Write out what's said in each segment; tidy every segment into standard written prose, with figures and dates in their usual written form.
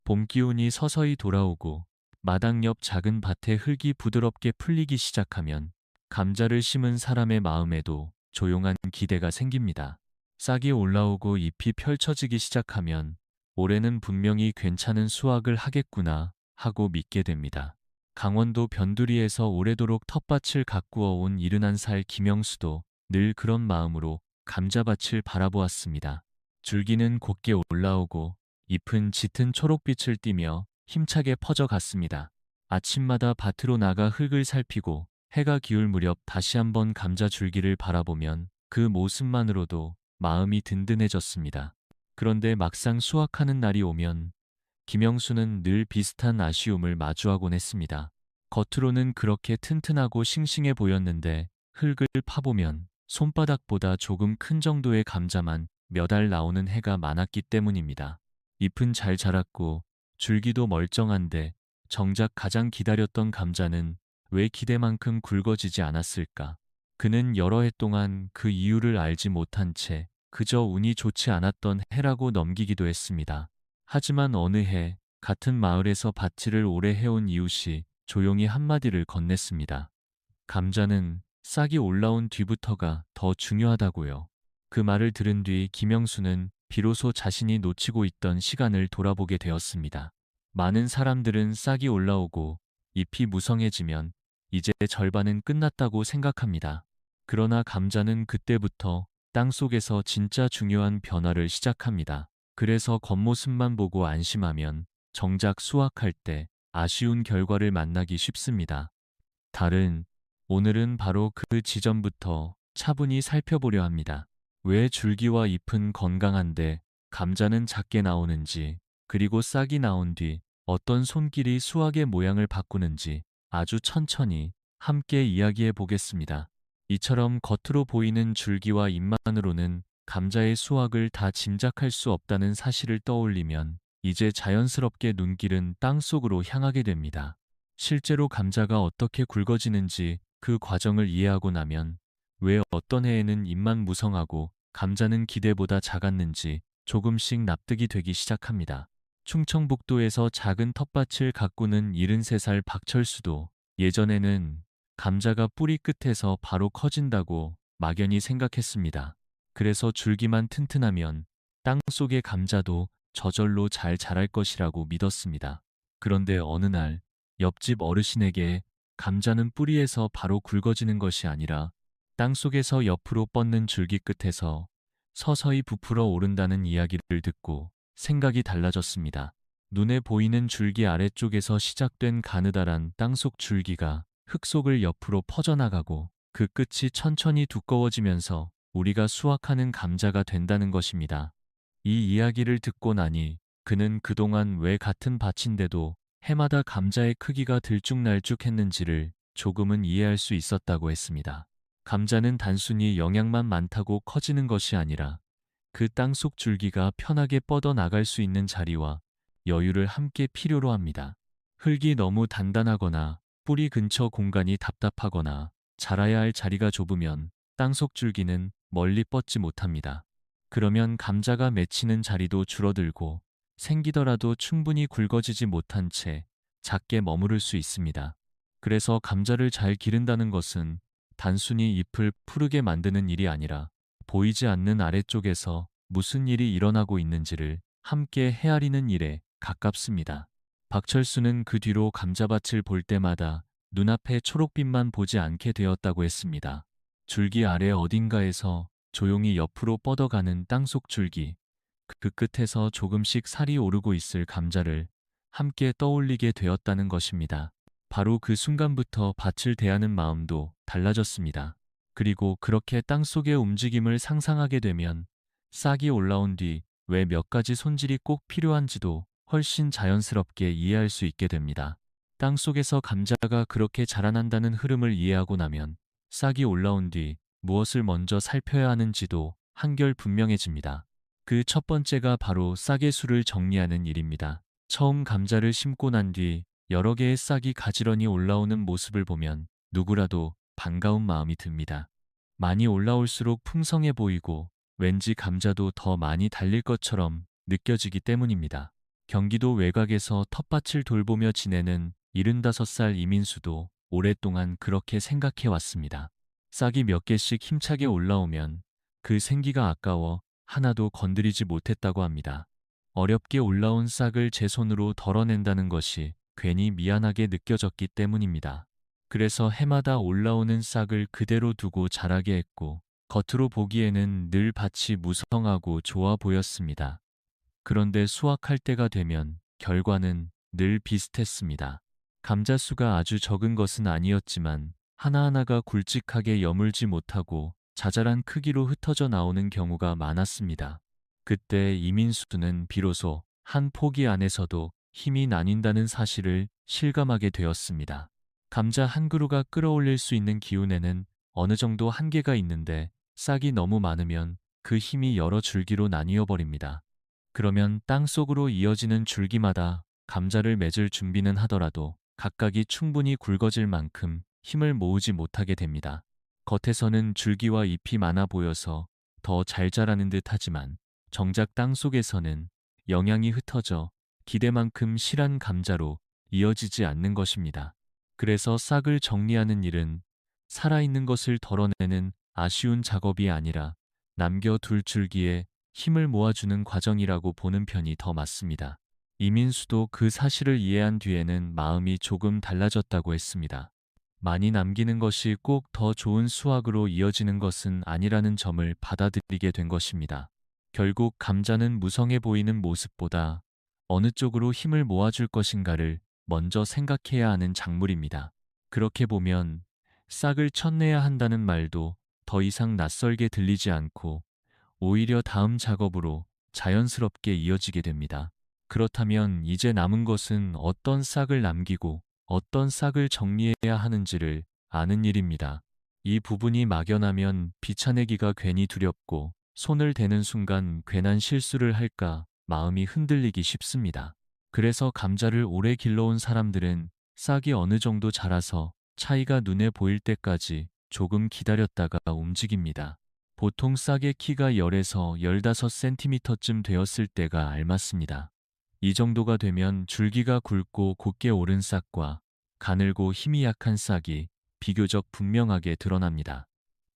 봄 기운이 서서히 돌아오고 마당 옆 작은 밭의 흙이 부드럽게 풀리기 시작하면 감자를 심은 사람의 마음에도 조용한 기대가 생깁니다. 싹이 올라오고 잎이 펼쳐지기 시작하면 올해는 분명히 괜찮은 수확을 하겠구나 하고 믿게 됩니다. 강원도 변두리에서 오래도록 텃밭을 가꾸어 온 71살 김영수도 늘 그런 마음으로 감자밭을 바라보았습니다. 줄기는 곧게 올라오고 잎은 짙은 초록빛을 띠며 힘차게 퍼져갔습니다. 아침마다 밭으로 나가 흙을 살피고 해가 기울 무렵 다시 한번 감자 줄기를 바라보면 그 모습만으로도 마음이 든든해졌습니다. 그런데 막상 수확하는 날이 오면 김영수는 늘 비슷한 아쉬움을 마주하곤 했습니다. 겉으로는 그렇게 튼튼하고 싱싱해 보였는데 흙을 파보면 손바닥보다 조금 큰 정도의 감자만 몇 알 나오는 해가 많았기 때문입니다. 잎은 잘 자랐고 줄기도 멀쩡한데 정작 가장 기다렸던 감자는 왜 기대만큼 굵어지지 않았을까? 그는 여러 해 동안 그 이유를 알지 못한 채 그저 운이 좋지 않았던 해라고 넘기기도 했습니다. 하지만 어느 해 같은 마을에서 밭일을 오래 해온 이웃이 조용히 한마디를 건넸습니다. 감자는 싹이 올라온 뒤부터가 더 중요하다고요. 그 말을 들은 뒤 김영수는 비로소 자신이 놓치고 있던 시간을 돌아보게 되었습니다. 많은 사람들은 싹이 올라오고 잎이 무성해지면 이제 절반은 끝났다고 생각합니다. 그러나 감자는 그때부터 땅속에서 진짜 중요한 변화를 시작합니다. 그래서 겉모습만 보고 안심하면 정작 수확할 때 아쉬운 결과를 만나기 쉽습니다. 오늘은 바로 그 지점부터 차분히 살펴보려 합니다. 왜 줄기와 잎은 건강한데 감자는 작게 나오는지, 그리고 싹이 나온 뒤 어떤 손길이 수확의 모양을 바꾸는지 아주 천천히 함께 이야기해 보겠습니다. 이처럼 겉으로 보이는 줄기와 잎만으로는 감자의 수확을 다 짐작할 수 없다는 사실을 떠올리면 이제 자연스럽게 눈길은 땅속으로 향하게 됩니다. 실제로 감자가 어떻게 굵어지는지 그 과정을 이해하고 나면 왜 어떤 해에는 잎만 무성하고 감자는 기대보다 작았는지 조금씩 납득이 되기 시작합니다. 충청북도에서 작은 텃밭을 가꾸는 73살 박철수도 예전에는 감자가 뿌리 끝에서 바로 커진다고 막연히 생각했습니다. 그래서 줄기만 튼튼하면 땅 속의 감자도 저절로 잘 자랄 것이라고 믿었습니다. 그런데 어느 날 옆집 어르신에게 감자는 뿌리에서 바로 굵어지는 것이 아니라 땅속에서 옆으로 뻗는 줄기 끝에서 서서히 부풀어 오른다는 이야기를 듣고 생각이 달라졌습니다. 눈에 보이는 줄기 아래쪽에서 시작된 가느다란 땅속 줄기가 흙 속을 옆으로 퍼져나가고 그 끝이 천천히 두꺼워지면서 우리가 수확하는 감자가 된다는 것입니다. 이 이야기를 듣고 나니 그는 그동안 왜 같은 밭인데도 해마다 감자의 크기가 들쭉날쭉했는지를 조금은 이해할 수 있었다고 했습니다. 감자는 단순히 영양만 많다고 커지는 것이 아니라 그 땅속 줄기가 편하게 뻗어 나갈 수 있는 자리와 여유를 함께 필요로 합니다. 흙이 너무 단단하거나 뿌리 근처 공간이 답답하거나 자라야 할 자리가 좁으면 땅속 줄기는 멀리 뻗지 못합니다. 그러면 감자가 맺히는 자리도 줄어들고 생기더라도 충분히 굵어지지 못한 채 작게 머무를 수 있습니다. 그래서 감자를 잘 기른다는 것은 단순히 잎을 푸르게 만드는 일이 아니라 보이지 않는 아래쪽에서 무슨 일이 일어나고 있는지를 함께 헤아리는 일에 가깝습니다. 박철수는 그 뒤로 감자밭을 볼 때마다 눈앞에 초록빛만 보지 않게 되었다고 했습니다. 줄기 아래 어딘가에서 조용히 옆으로 뻗어가는 땅속 줄기, 그 끝에서 조금씩 살이 오르고 있을 감자를 함께 떠올리게 되었다는 것입니다. 바로 그 순간부터 밭을 대하는 마음도 달라졌습니다. 그리고 그렇게 땅속의 움직임을 상상하게 되면 싹이 올라온 뒤 왜 몇 가지 손질이 꼭 필요한지도 훨씬 자연스럽게 이해할 수 있게 됩니다. 땅속에서 감자가 그렇게 자라난다는 흐름을 이해하고 나면 싹이 올라온 뒤 무엇을 먼저 살펴야 하는지도 한결 분명해집니다. 그 첫 번째가 바로 싹의 수를 정리하는 일입니다. 처음 감자를 심고 난 뒤 여러 개의 싹이 가지런히 올라오는 모습을 보면 누구라도 반가운 마음이 듭니다. 많이 올라올수록 풍성해 보이고 왠지 감자도 더 많이 달릴 것처럼 느껴지기 때문입니다. 경기도 외곽에서 텃밭을 돌보며 지내는 75살 이민수도 오랫동안 그렇게 생각해 왔습니다. 싹이 몇 개씩 힘차게 올라오면 그 생기가 아까워 하나도 건드리지 못했다고 합니다. 어렵게 올라온 싹을 제 손으로 덜어낸다는 것이 괜히 미안하게 느껴졌기 때문입니다. 그래서 해마다 올라오는 싹을 그대로 두고 자라게 했고, 겉으로 보기에는 늘 밭이 무성하고 좋아 보였습니다. 그런데 수확할 때가 되면 결과는 늘 비슷했습니다. 감자수가 아주 적은 것은 아니었지만 하나하나가 굵직하게 여물지 못하고 자잘한 크기로 흩어져 나오는 경우가 많았습니다. 그때 이민수는 비로소 한 포기 안에서도 힘이 나뉜다는 사실을 실감하게 되었습니다. 감자 한 그루가 끌어올릴 수 있는 기운에는 어느 정도 한계가 있는데 싹이 너무 많으면 그 힘이 여러 줄기로 나뉘어 버립니다. 그러면 땅 속으로 이어지는 줄기마다 감자를 맺을 준비는 하더라도 각각이 충분히 굵어질 만큼 힘을 모으지 못하게 됩니다. 겉에서는 줄기와 잎이 많아 보여서 더 잘 자라는 듯 하지만 정작 땅 속에서는 영양이 흩어져 기대만큼 실한 감자로 이어지지 않는 것입니다. 그래서 싹을 정리하는 일은 살아있는 것을 덜어내는 아쉬운 작업이 아니라 남겨둘 줄기에 힘을 모아주는 과정이라고 보는 편이 더 맞습니다. 이민수도 그 사실을 이해한 뒤에는 마음이 조금 달라졌다고 했습니다. 많이 남기는 것이 꼭 더 좋은 수확으로 이어지는 것은 아니라는 점을 받아들이게 된 것입니다. 결국 감자는 무성해 보이는 모습보다 어느 쪽으로 힘을 모아줄 것인가를 먼저 생각해야 하는 작물입니다. 그렇게 보면 싹을 쳐내야 한다는 말도 더 이상 낯설게 들리지 않고 오히려 다음 작업으로 자연스럽게 이어지게 됩니다. 그렇다면 이제 남은 것은 어떤 싹을 남기고 어떤 싹을 정리해야 하는지를 아는 일입니다. 이 부분이 막연하면 비차내기가 괜히 두렵고 손을 대는 순간 괜한 실수를 할까 마음이 흔들리기 쉽습니다. 그래서 감자를 오래 길러온 사람들은 싹이 어느 정도 자라서 차이가 눈에 보일 때까지 조금 기다렸다가 움직입니다. 보통 싹의 키가 10에서 15cm쯤 되었을 때가 알맞습니다. 이 정도가 되면 줄기가 굵고 곧게 오른 싹과 가늘고 힘이 약한 싹이 비교적 분명하게 드러납니다.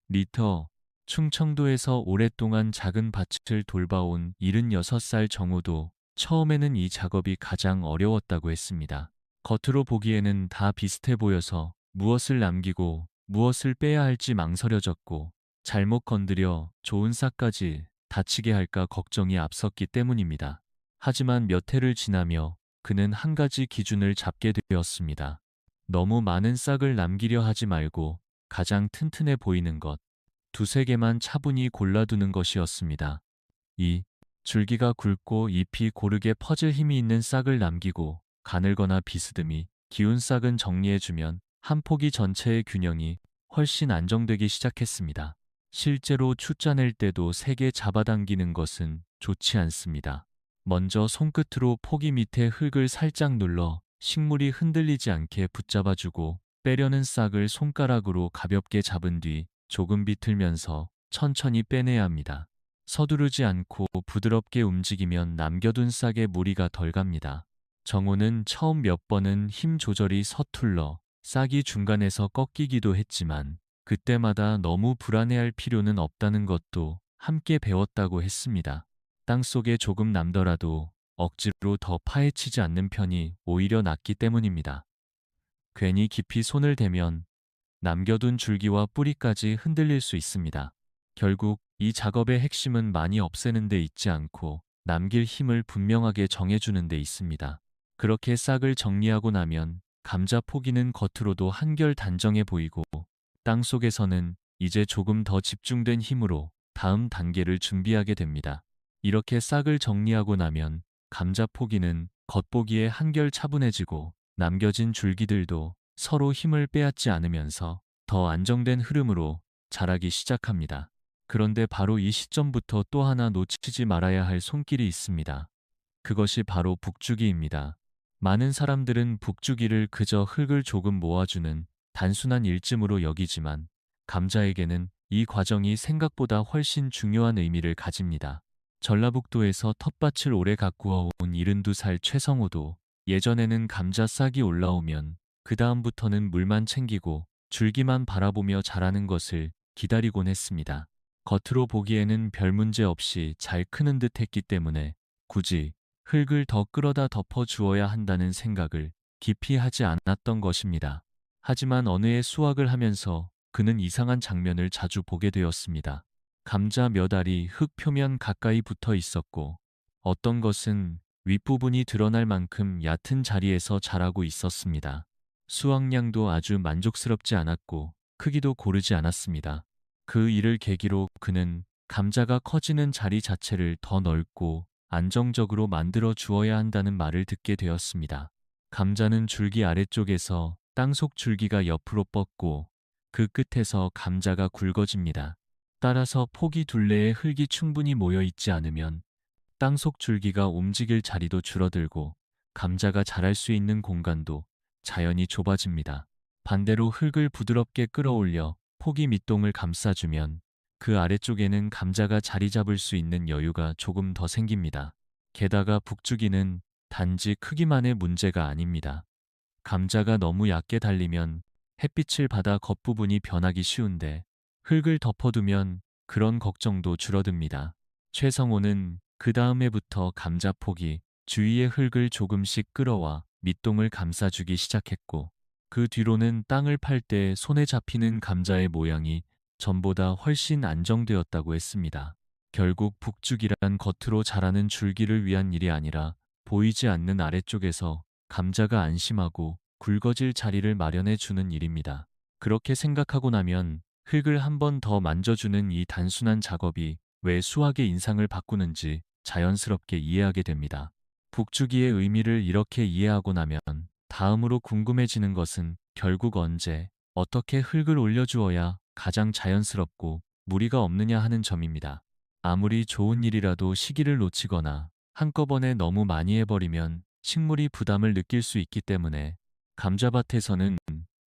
리터, 충청도에서 오랫동안 작은 밭을 돌봐온 76살 정우도 처음에는 이 작업이 가장 어려웠다고 했습니다. 겉으로 보기에는 다 비슷해 보여서 무엇을 남기고 무엇을 빼야 할지 망설여졌고 잘못 건드려 좋은 싹까지 다치게 할까 걱정이 앞섰기 때문입니다. 하지만 몇 해를 지나며 그는 한 가지 기준을 잡게 되었습니다. 너무 많은 싹을 남기려 하지 말고 가장 튼튼해 보이는 것, 두세 개만 차분히 골라두는 것이었습니다. 2. 줄기가 굵고 잎이 고르게 퍼질 힘이 있는 싹을 남기고 가늘거나 비스듬히 기운 싹은 정리해주면 한 포기 전체의 균형이 훨씬 안정되기 시작했습니다. 실제로 추짜낼 때도 세게 잡아당기는 것은 좋지 않습니다. 먼저 손끝으로 포기 밑에 흙을 살짝 눌러 식물이 흔들리지 않게 붙잡아주고 빼려는 싹을 손가락으로 가볍게 잡은 뒤 조금 비틀면서 천천히 빼내야 합니다. 서두르지 않고 부드럽게 움직이면 남겨둔 싹에 무리가 덜 갑니다. 정우는 처음 몇 번은 힘 조절이 서툴러 싹이 중간에서 꺾이기도 했지만 그때마다 너무 불안해할 필요는 없다는 것도 함께 배웠다고 했습니다. 땅속에 조금 남더라도 억지로 더 파헤치지 않는 편이 오히려 낫기 때문입니다. 괜히 깊이 손을 대면 남겨둔 줄기와 뿌리까지 흔들릴 수 있습니다. 결국 이 작업의 핵심은 많이 없애는 데 있지 않고 남길 힘을 분명하게 정해주는 데 있습니다. 그렇게 싹을 정리하고 나면 감자 포기는 겉으로도 한결 단정해 보이고 땅속에서는 이제 조금 더 집중된 힘으로 다음 단계를 준비하게 됩니다. 이렇게 싹을 정리하고 나면 감자 포기는 겉보기에 한결 차분해지고 남겨진 줄기들도 서로 힘을 빼앗지 않으면서 더 안정된 흐름으로 자라기 시작합니다. 그런데 바로 이 시점부터 또 하나 놓치지 말아야 할 손길이 있습니다. 그것이 바로 북주기입니다. 많은 사람들은 북주기를 그저 흙을 조금 모아주는 단순한 일쯤으로 여기지만 감자에게는 이 과정이 생각보다 훨씬 중요한 의미를 가집니다. 전라북도에서 텃밭을 오래 가꾸어 온 72살 최성호도 예전에는 감자 싹이 올라오면 그 다음부터는 물만 챙기고 줄기만 바라보며 자라는 것을 기다리곤 했습니다. 겉으로 보기에는 별 문제 없이 잘 크는 듯 했기 때문에 굳이 흙을 더 끌어다 덮어 주어야 한다는 생각을 깊이 하지 않았던 것입니다. 하지만 어느 해 수확을 하면서 그는 이상한 장면을 자주 보게 되었습니다. 감자 몇 알이 흙 표면 가까이 붙어 있었고 어떤 것은 윗부분이 드러날 만큼 얕은 자리에서 자라고 있었습니다. 수확량도 아주 만족스럽지 않았고 크기도 고르지 않았습니다. 그 일을 계기로 그는 감자가 커지는 자리 자체를 더 넓고 안정적으로 만들어 주어야 한다는 말을 듣게 되었습니다. 감자는 줄기 아래쪽에서 땅속 줄기가 옆으로 뻗고 그 끝에서 감자가 굵어집니다. 따라서 폭이 둘레에 흙이 충분히 모여 있지 않으면 땅속 줄기가 움직일 자리도 줄어들고 감자가 자랄 수 있는 공간도 자연히 좁아집니다. 반대로 흙을 부드럽게 끌어올려 폭이 밑동을 감싸주면 그 아래쪽에는 감자가 자리 잡을 수 있는 여유가 조금 더 생깁니다. 게다가 북주기는 단지 크기만의 문제가 아닙니다. 감자가 너무 얕게 달리면 햇빛을 받아 겉부분이 변하기 쉬운데 흙을 덮어두면 그런 걱정도 줄어듭니다. 최성호는 그 다음 해부터 감자 폭이 주위의 흙을 조금씩 끌어와 밑동을 감싸주기 시작했고 그 뒤로는 땅을 팔 때 손에 잡히는 감자의 모양이 전보다 훨씬 안정되었다고 했습니다. 결국 북죽이란 겉으로 자라는 줄기를 위한 일이 아니라 보이지 않는 아래쪽에서 감자가 안심하고 굵어질 자리를 마련해 주는 일입니다. 그렇게 생각하고 나면 흙을 한 번 더 만져주는 이 단순한 작업이 왜 수학의 인상을 바꾸는지 자연스럽게 이해하게 됩니다. 북주기의 의미를 이렇게 이해하고 나면 다음으로 궁금해지는 것은 결국 언제, 어떻게 흙을 올려주어야 가장 자연스럽고 무리가 없느냐 하는 점입니다. 아무리 좋은 일이라도 시기를 놓치거나 한꺼번에 너무 많이 해버리면 식물이 부담을 느낄 수 있기 때문에 감자밭에서는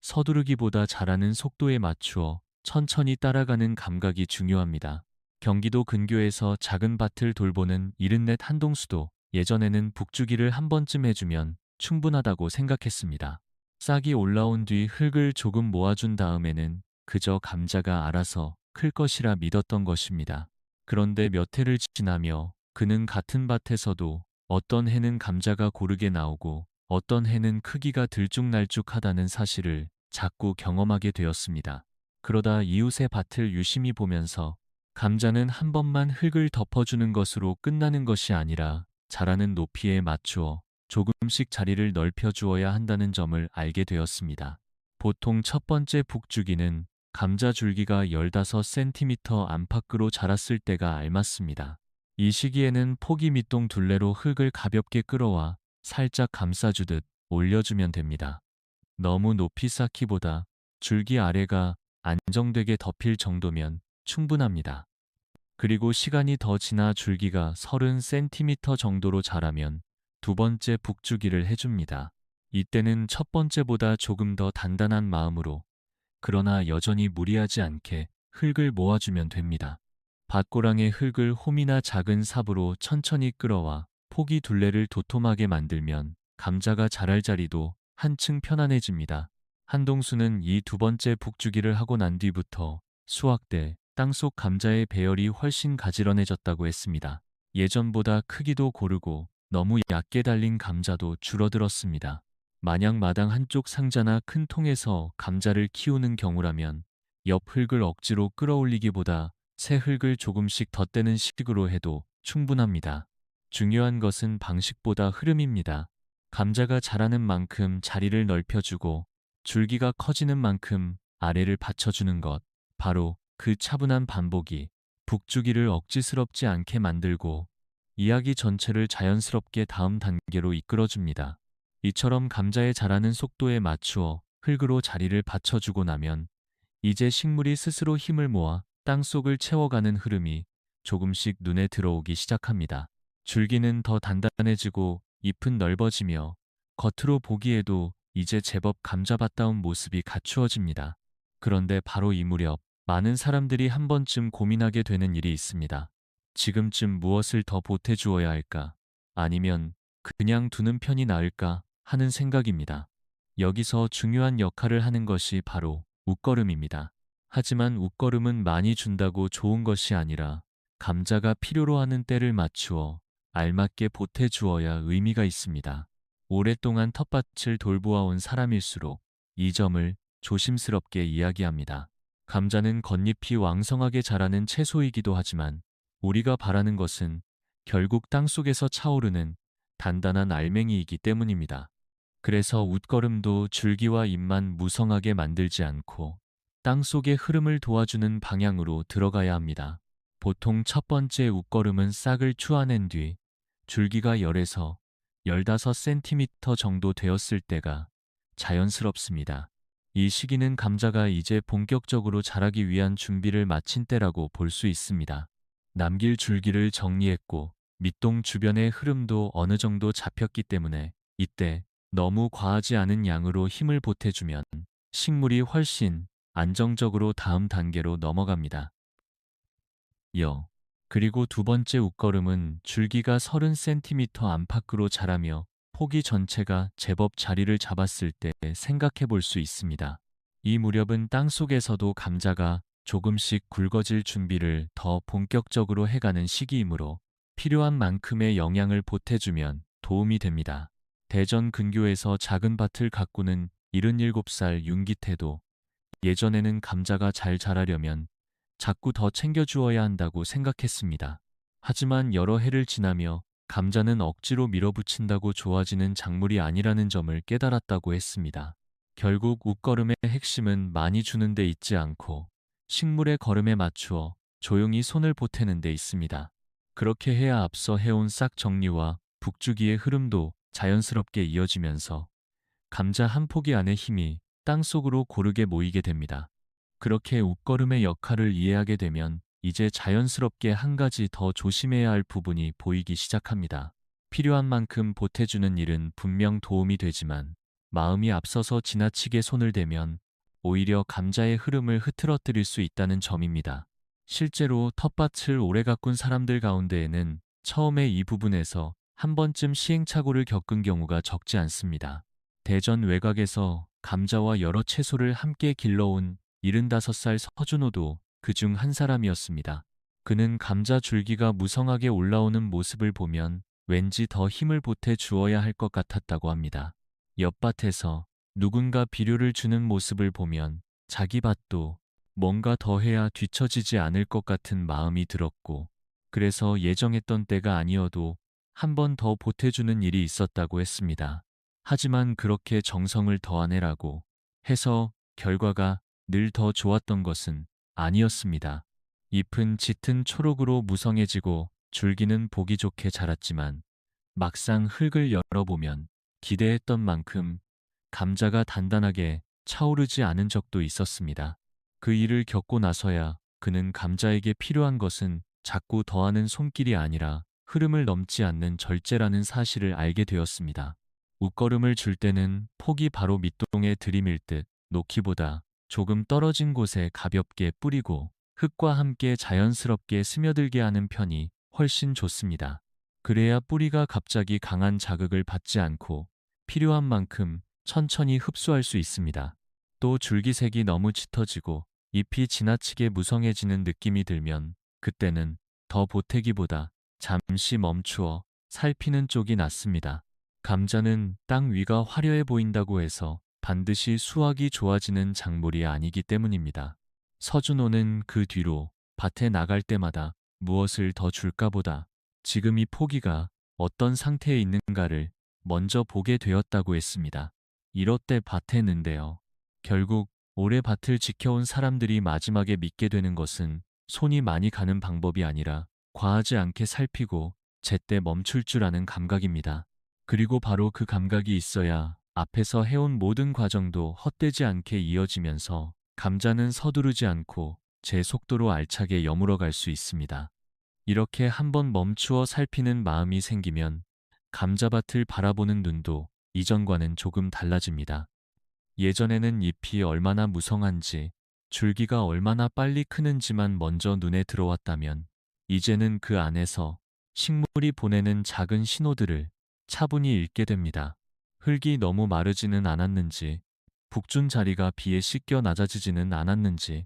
서두르기보다 자라는 속도에 맞추어 천천히 따라가는 감각이 중요합니다. 경기도 근교에서 작은 밭을 돌보는 74 한동수도 예전에는 북주기를 한 번쯤 해주면 충분하다고 생각했습니다. 싹이 올라온 뒤 흙을 조금 모아준 다음에는 그저 감자가 알아서 클 것이라 믿었던 것입니다. 그런데 몇 해를 지나며 그는 같은 밭에서도 어떤 해는 감자가 고르게 나오고 어떤 해는 크기가 들쭉날쭉하다는 사실을 자꾸 경험하게 되었습니다. 그러다 이웃의 밭을 유심히 보면서 감자는 한 번만 흙을 덮어주는 것으로 끝나는 것이 아니라 자라는 높이에 맞추어 조금씩 자리를 넓혀 주어야 한다는 점을 알게 되었습니다. 보통 첫 번째 북주기는 감자 줄기가 15cm 안팎으로 자랐을 때가 알맞습니다. 이 시기에는 포기 밑동 둘레로 흙을 가볍게 끌어와 살짝 감싸주듯 올려주면 됩니다. 너무 높이 쌓기보다 줄기 아래가 안정되게 덮일 정도면 충분합니다. 그리고 시간이 더 지나 줄기가 30cm 정도로 자라면 두 번째 북주기를 해줍니다. 이때는 첫 번째보다 조금 더 단단한 마음으로 그러나 여전히 무리하지 않게 흙을 모아주면 됩니다. 밭고랑의 흙을 홈이나 작은 삽으로 천천히 끌어와 포기 둘레를 도톰하게 만들면 감자가 자랄 자리도 한층 편안해집니다. 한동수는 이 두 번째 북주기를 하고 난 뒤부터 수확 때 땅속 감자의 배열이 훨씬 가지런해졌다고 했습니다. 예전보다 크기도 고르고 너무 얕게 달린 감자도 줄어들었습니다. 만약 마당 한쪽 상자나 큰 통에서 감자를 키우는 경우라면 옆 흙을 억지로 끌어올리기보다 새 흙을 조금씩 덧대는 식으로 해도 충분합니다. 중요한 것은 방식보다 흐름입니다. 감자가 자라는 만큼 자리를 넓혀주고 줄기가 커지는 만큼 아래를 받쳐주는 것, 바로 그 차분한 반복이 북주기를 억지스럽지 않게 만들고 이야기 전체를 자연스럽게 다음 단계로 이끌어줍니다. 이처럼 감자의 자라는 속도에 맞추어 흙으로 자리를 받쳐주고 나면 이제 식물이 스스로 힘을 모아 땅속을 채워가는 흐름이 조금씩 눈에 들어오기 시작합니다. 줄기는 더 단단해지고 잎은 넓어지며 겉으로 보기에도 이제 제법 감자밭다운 모습이 갖추어집니다. 그런데 바로 이 무렵 많은 사람들이 한 번쯤 고민하게 되는 일이 있습니다. 지금쯤 무엇을 더 보태주어야 할까? 아니면 그냥 두는 편이 나을까 하는 생각입니다. 여기서 중요한 역할을 하는 것이 바로 웃거름입니다. 하지만 웃거름은 많이 준다고 좋은 것이 아니라 감자가 필요로 하는 때를 맞추어 알맞게 보태주어야 의미가 있습니다. 오랫동안 텃밭을 돌보아온 사람일수록 이 점을 조심스럽게 이야기합니다. 감자는 겉잎이 왕성하게 자라는 채소이기도 하지만 우리가 바라는 것은 결국 땅속에서 차오르는 단단한 알맹이이기 때문입니다. 그래서 웃거름도 줄기와 잎만 무성하게 만들지 않고 땅속의 흐름을 도와주는 방향으로 들어가야 합니다. 보통 첫 번째 웃거름은 싹을 추어낸 뒤 줄기가 10에서 15cm 정도 되었을 때가 자연스럽습니다. 이 시기는 감자가 이제 본격적으로 자라기 위한 준비를 마친 때라고 볼 수 있습니다. 남길 줄기를 정리했고 밑동 주변의 흐름도 어느 정도 잡혔기 때문에 이때 너무 과하지 않은 양으로 힘을 보태주면 식물이 훨씬 안정적으로 다음 단계로 넘어갑니다. 그리고 두 번째 웃거름은 줄기가 30cm 안팎으로 자라며 포기 전체가 제법 자리를 잡았을 때 생각해 볼 수 있습니다. 이 무렵은 땅속에서도 감자가 조금씩 굵어질 준비를 더 본격적으로 해가는 시기이므로 필요한 만큼의 영양을 보태주면 도움이 됩니다. 대전 근교에서 작은 밭을 가꾸는 77살 윤기태도 예전에는 감자가 잘 자라려면 자꾸 더 챙겨주어야 한다고 생각했습니다. 하지만 여러 해를 지나며 감자는 억지로 밀어붙인다고 좋아지는 작물이 아니라는 점을 깨달았다고 했습니다. 결국 웃거름의 핵심은 많이 주는 데 있지 않고 식물의 걸음에 맞추어 조용히 손을 보태는 데 있습니다. 그렇게 해야 앞서 해온 싹 정리와 북주기의 흐름도 자연스럽게 이어지면서 감자 한 포기 안의 힘이 땅속으로 고르게 모이게 됩니다. 그렇게 웃거름의 역할을 이해하게 되면 이제 자연스럽게 한 가지 더 조심해야 할 부분이 보이기 시작합니다. 필요한 만큼 보태주는 일은 분명 도움이 되지만 마음이 앞서서 지나치게 손을 대면 오히려 감자의 흐름을 흐트러뜨릴 수 있다는 점입니다. 실제로 텃밭을 오래 가꾼 사람들 가운데에는 처음에 이 부분에서 한 번쯤 시행착오를 겪은 경우가 적지 않습니다. 대전 외곽에서 감자와 여러 채소를 함께 길러온 75살 서준호도 그중 한 사람이었습니다. 그는 감자 줄기가 무성하게 올라오는 모습을 보면 왠지 더 힘을 보태 주어야 할 것 같았다고 합니다. 옆밭에서 누군가 비료를 주는 모습을 보면 자기 밭도 뭔가 더 해야 뒤처지지 않을 것 같은 마음이 들었고, 그래서 예정했던 때가 아니어도 한 번 더 보태주는 일이 있었다고 했습니다. 하지만 그렇게 정성을 더하내라고 해서 결과가 늘 더 좋았던 것은 아니었습니다. 잎은 짙은 초록으로 무성해지고 줄기는 보기 좋게 자랐지만 막상 흙을 열어보면 기대했던 만큼 감자가 단단하게 차오르지 않은 적도 있었습니다. 그 일을 겪고 나서야 그는 감자에게 필요한 것은 자꾸 더하는 손길이 아니라 흐름을 넘지 않는 절제라는 사실을 알게 되었습니다. 웃거름을 줄 때는 폭이 바로 밑동에 들이밀 듯 놓기보다 조금 떨어진 곳에 가볍게 뿌리고 흙과 함께 자연스럽게 스며들게 하는 편이 훨씬 좋습니다. 그래야 뿌리가 갑자기 강한 자극을 받지 않고 필요한 만큼 천천히 흡수할 수 있습니다. 또 줄기색이 너무 짙어지고 잎이 지나치게 무성해지는 느낌이 들면 그때는 더 보태기보다 잠시 멈추어 살피는 쪽이 낫습니다. 감자는 땅 위가 화려해 보인다고 해서 반드시 수확이 좋아지는 작물이 아니기 때문입니다. 서준호는 그 뒤로 밭에 나갈 때마다 무엇을 더 줄까 보다 지금 이 포기가 어떤 상태에 있는가를 먼저 보게 되었다고 했습니다. 이렇대 밭에는데요. 결국 오래 밭을 지켜온 사람들이 마지막에 믿게 되는 것은 손이 많이 가는 방법이 아니라 과하지 않게 살피고 제때 멈출 줄 아는 감각입니다. 그리고 바로 그 감각이 있어야 앞에서 해온 모든 과정도 헛되지 않게 이어지면서 감자는 서두르지 않고 제 속도로 알차게 여물어 갈 수 있습니다. 이렇게 한번 멈추어 살피는 마음이 생기면 감자밭을 바라보는 눈도 이전과는 조금 달라집니다. 예전에는 잎이 얼마나 무성한지, 줄기가 얼마나 빨리 크는지만 먼저 눈에 들어왔다면 이제는 그 안에서 식물이 보내는 작은 신호들을 차분히 읽게 됩니다. 흙이 너무 마르지는 않았는지, 북준 자리가 비에 씻겨 낮아지지는 않았는지,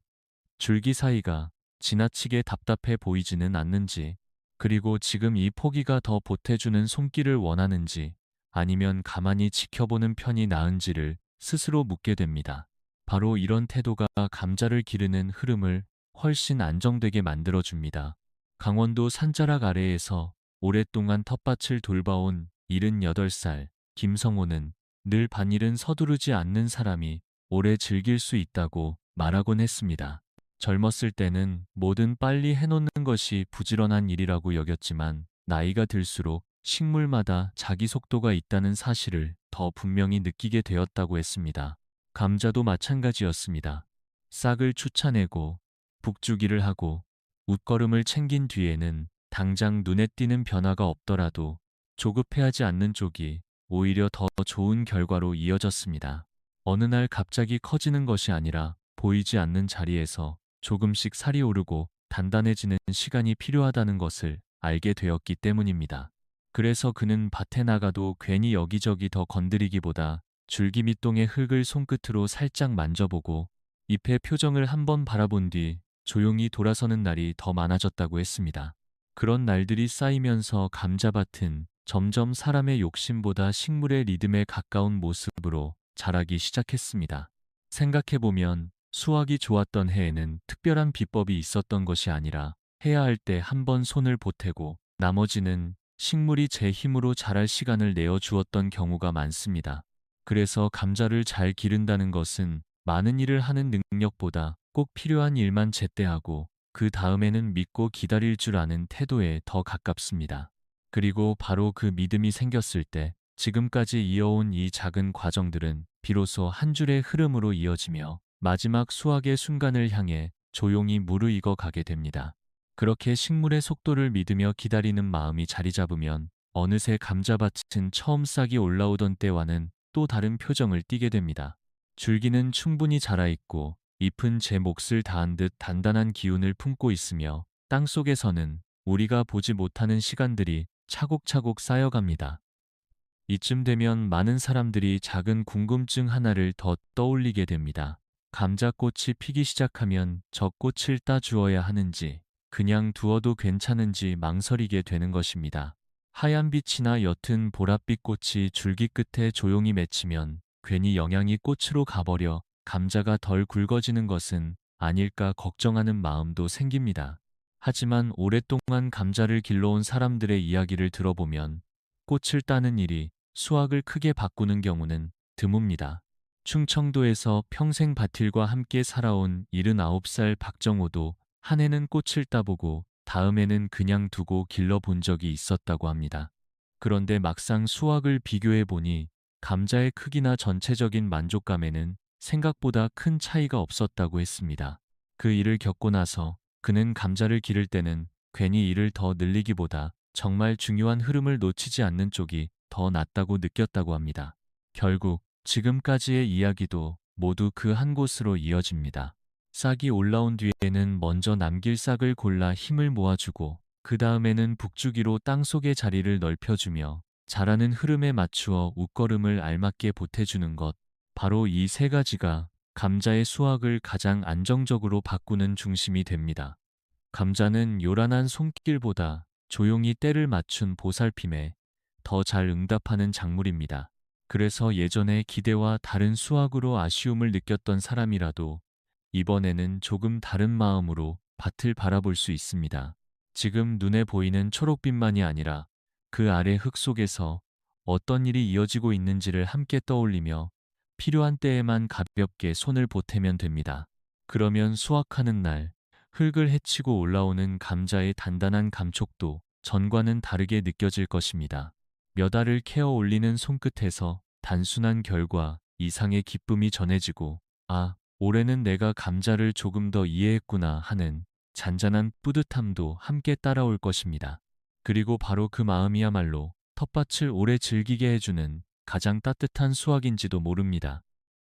줄기 사이가 지나치게 답답해 보이지는 않는지, 그리고 지금 이 포기가 더 보태주는 손길을 원하는지, 아니면 가만히 지켜보는 편이 나은지를 스스로 묻게 됩니다. 바로 이런 태도가 감자를 기르는 흐름을 훨씬 안정되게 만들어줍니다. 강원도 산자락 아래에서 오랫동안 텃밭을 돌봐온 78살 김성호는 늘 반일은 서두르지 않는 사람이 오래 즐길 수 있다고 말하곤 했습니다. 젊었을 때는 뭐든 빨리 해놓는 것이 부지런한 일이라고 여겼지만 나이가 들수록 식물마다 자기 속도가 있다는 사실을 더 분명히 느끼게 되었다고 했습니다. 감자도 마찬가지였습니다. 싹을 추차내고 북주기를 하고 웃거름을 챙긴 뒤에는 당장 눈에 띄는 변화가 없더라도 조급해하지 않는 쪽이 오히려 더 좋은 결과로 이어졌습니다. 어느 날 갑자기 커지는 것이 아니라 보이지 않는 자리에서 조금씩 살이 오르고 단단해지는 시간이 필요하다는 것을 알게 되었기 때문입니다. 그래서 그는 밭에 나가도 괜히 여기저기 더 건드리기보다 줄기 밑동의 흙을 손끝으로 살짝 만져보고 잎의 표정을 한번 바라본 뒤 조용히 돌아서는 날이 더 많아졌다고 했습니다. 그런 날들이 쌓이면서 감자밭은 점점 사람의 욕심보다 식물의 리듬에 가까운 모습으로 자라기 시작했습니다. 생각해보면 수확이 좋았던 해에는 특별한 비법이 있었던 것이 아니라 해야 할 때 한 번 손을 보태고 나머지는 식물이 제 힘으로 자랄 시간을 내어주었던 경우가 많습니다. 그래서 감자를 잘 기른다는 것은 많은 일을 하는 능력보다 꼭 필요한 일만 제때 하고 그 다음에는 믿고 기다릴 줄 아는 태도에 더 가깝습니다. 그리고 바로 그 믿음이 생겼을 때 지금까지 이어온 이 작은 과정들은 비로소 한 줄의 흐름으로 이어지며 마지막 수확의 순간을 향해 조용히 무르익어 가게 됩니다. 그렇게 식물의 속도를 믿으며 기다리는 마음이 자리 잡으면 어느새 감자밭은 처음 싹이 올라오던 때와는 또 다른 표정을 띠게 됩니다. 줄기는 충분히 자라있고 잎은 제 몫을 다한 듯 단단한 기운을 품고 있으며 땅속에서는 우리가 보지 못하는 시간들이 차곡차곡 쌓여갑니다. 이쯤 되면 많은 사람들이 작은 궁금증 하나를 더 떠올리게 됩니다. 감자꽃이 피기 시작하면 저 꽃을 따 주어야 하는지, 그냥 두어도 괜찮은지 망설이게 되는 것입니다. 하얀 빛이나 옅은 보랏빛 꽃이 줄기 끝에 조용히 맺히면 괜히 영양이 꽃으로 가버려 감자가 덜 굵어지는 것은 아닐까 걱정하는 마음도 생깁니다. 하지만 오랫동안 감자를 길러온 사람들의 이야기를 들어보면 꽃을 따는 일이 수확을 크게 바꾸는 경우는 드뭅니다. 충청도에서 평생 밭일과 함께 살아온 79살 박정호도 한 해는 꽃을 따보고 다음에는 그냥 두고 길러본 적이 있었다고 합니다. 그런데 막상 수확을 비교해 보니 감자의 크기나 전체적인 만족감에는 생각보다 큰 차이가 없었다고 했습니다. 그 일을 겪고 나서 그는 감자를 기를 때는 괜히 일을 더 늘리기보다 정말 중요한 흐름을 놓치지 않는 쪽이 더 낫다고 느꼈다고 합니다. 결국 지금까지의 이야기도 모두 그 한 곳으로 이어집니다. 싹이 올라온 뒤에는 먼저 남길 싹을 골라 힘을 모아주고 그 다음에는 북주기로 땅속의 자리를 넓혀주며 자라는 흐름에 맞추어 웃거름을 알맞게 보태주는 것. 바로 이 세 가지가 감자의 수확을 가장 안정적으로 바꾸는 중심이 됩니다. 감자는 요란한 손길보다 조용히 때를 맞춘 보살핌에 더 잘 응답하는 작물입니다. 그래서 예전에 기대와 다른 수확으로 아쉬움을 느꼈던 사람이라도 이번에는 조금 다른 마음으로 밭을 바라볼 수 있습니다. 지금 눈에 보이는 초록빛만이 아니라 그 아래 흙 속에서 어떤 일이 이어지고 있는지를 함께 떠올리며 필요한 때에만 가볍게 손을 보태면 됩니다. 그러면 수확하는 날 흙을 헤치고 올라오는 감자의 단단한 감촉도 전과는 다르게 느껴질 것입니다. 몇 알을 캐어 올리는 손끝에서 단순한 결과 이상의 기쁨이 전해지고 아, 올해는 내가 감자를 조금 더 이해했구나 하는 잔잔한 뿌듯함도 함께 따라올 것입니다. 그리고 바로 그 마음이야말로 텃밭을 오래 즐기게 해주는 가장 따뜻한 수확인지도 모릅니다.